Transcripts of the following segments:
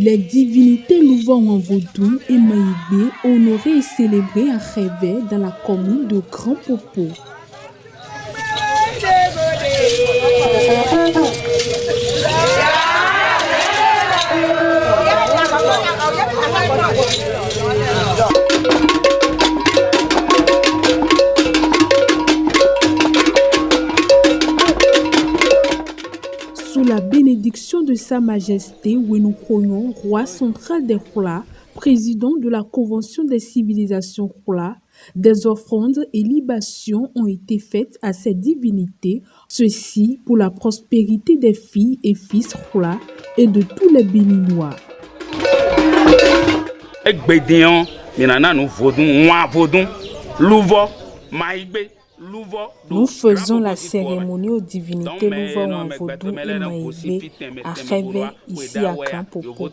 Les divinités Louvoa en vaudou et Maïgbé honorées et célébrées à Réveil dans la commune de Grand Popo. Sous la bénédiction de Sa Majesté Wenoukoyon, roi central des Hula, président de la Convention des civilisations Hula, des offrandes et libations ont été faites à ces divinités, ceci pour la prospérité des filles et fils Hula et de tous les Béninois. Nous faisons la cérémonie aux divinités Louvoa en vaudou et Maïgbé à Réveil, ici à Grand Popo.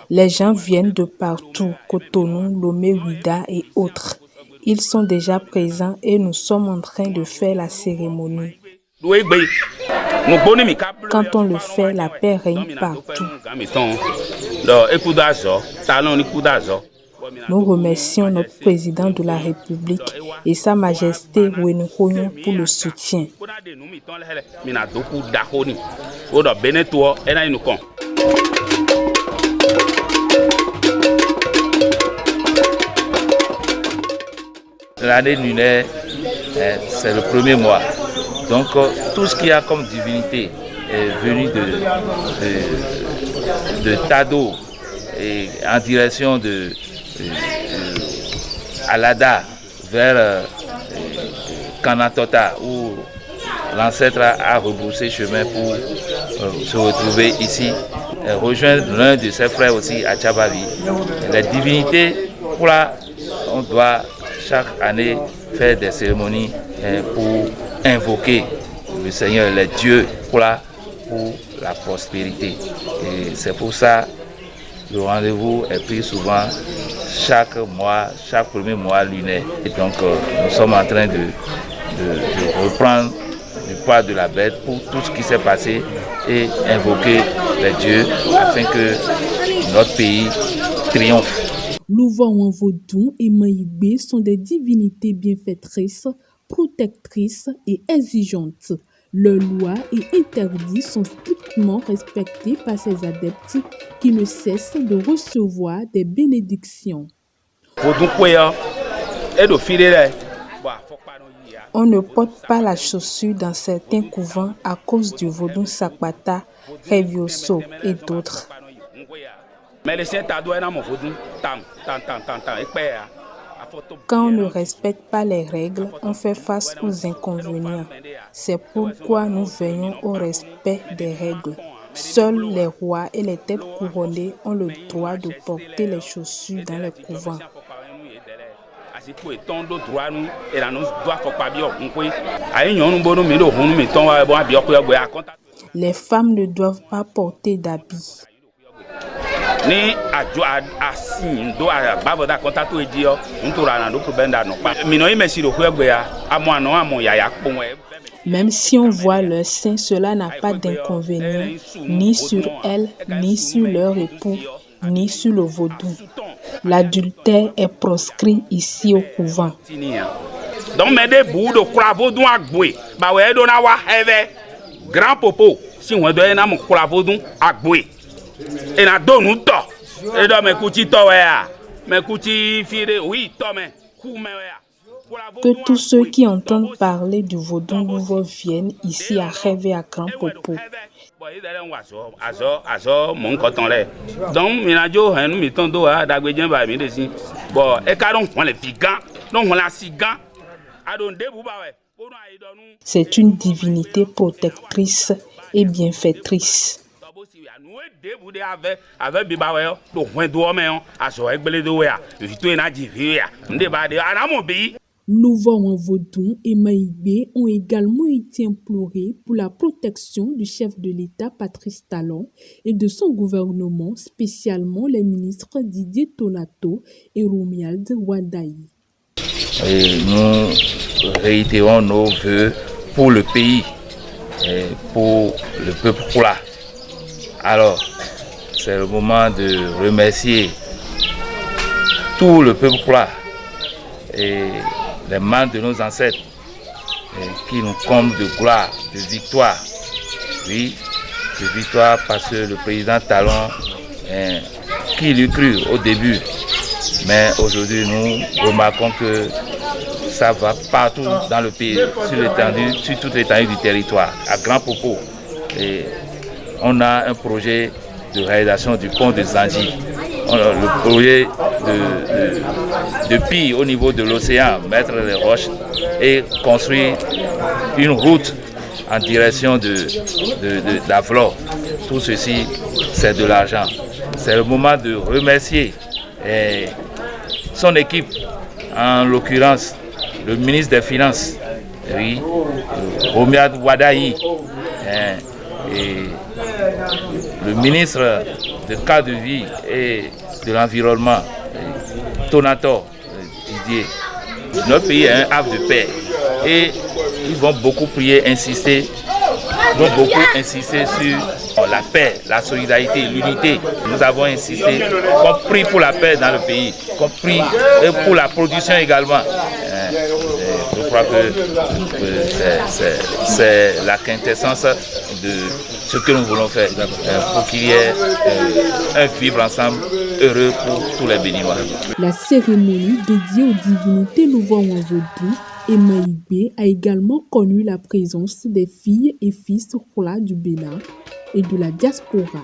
Les gens viennent de partout, Cotonou, Lomé, Ouida et autres. Ils sont déjà présents et nous sommes en train de faire la cérémonie. Quand on le fait, la paix règne partout. Nous remercions notre président de la République et Sa Majesté Wenoukoyon pour le soutien. L'année lunaire, c'est le premier mois. Donc tout ce qu'il y a comme divinité est venu de Tado et en direction de Alada vers Kanatota où l'ancêtre a rebroussé chemin pour se retrouver ici, rejoindre l'un de ses frères aussi à Tchabavi. Les divinités, pour là, on doit chaque année faire des cérémonies pour invoquer le Seigneur, les dieux, pour la prospérité. Et c'est pour ça le rendez-vous est pris souvent chaque mois, chaque premier mois lunaire. Et donc nous sommes en train de reprendre du poids de la bête pour tout ce qui s'est passé et invoquer les dieux afin que notre pays triomphe. Louvoa en vaudou et Maïgbé sont des divinités bienfaitrices, protectrices et exigeantes. Leurs lois et interdits sont strictement respectés par ses adeptes qui ne cessent de recevoir des bénédictions. On ne porte pas la chaussure dans certains couvents à cause du vaudou Sakpata, Revioso et d'autres. Quand on ne respecte pas les règles, on fait face aux inconvénients. C'est pourquoi nous veillons au respect des règles. Seuls les rois et les têtes couronnées ont le droit de porter les chaussures dans les couvents. Les femmes ne doivent pas porter d'habits. Même si on voit leur sein, cela n'a pas d'inconvénient, ni sur elles, ni sur leur époux, ni sur le vaudou. L'adultère est proscrit ici au couvent. Grand Popo, si on doit na mukula vodun agboe. Et na donu to. Et do me kuti to wea. Me kuti fire oui to me. Ku me wea. Que tous ceux qui entendent parler du vaudou Louvoa viennent ici à Réveil à Grand Popo. Donc minajo henu mitondo a dagbejen ba mi desi. Bon e ka don won le figan, don won la sigan. Adon debu ba we. C'est une divinité protectrice et bienfaitrice. Louvoa en vaudou et Maïgbé ont également été implorés pour la protection du chef de l'État Patrice Talon et de son gouvernement, spécialement les ministres Didier Tonato et Romuald Wadaï. Et nous réitérons nos vœux pour le pays et pour le peuple Hula. Alors, c'est le moment de remercier tout le peuple Kula et les membres de nos ancêtres qui nous comblent de gloire, de victoire. Oui, de victoire parce que le président Talon, qui l'eût cru au début, mais aujourd'hui nous remarquons que ça va partout dans le pays, sur toute l'étendue du territoire, à grand propos. Et on a un projet de réalisation du pont de Zanji. On a le projet de piller au niveau de l'océan, mettre les roches et construire une route en direction de d'Avlor. Tout ceci, c'est de l'argent. C'est le moment de remercier son équipe, en l'occurrence le ministre des Finances, oui, Romiad Wadaï, et le ministre de cadre de vie et de l'environnement, Tonator Didier. Notre pays est un havre de paix et ils vont beaucoup prier, insister sur la paix, la solidarité, l'unité. Nous avons insisté, qu'on prie pour la paix dans le pays, qu'on prie pour la production également. Je crois que c'est la quintessence de ce que nous voulons faire pour qu'il y ait un vivre ensemble heureux pour tous les Béninois. La cérémonie dédiée aux divinités Louvo-Wadou et Maïbé a également connu la présence des filles et fils Kula du Bénin et de la diaspora.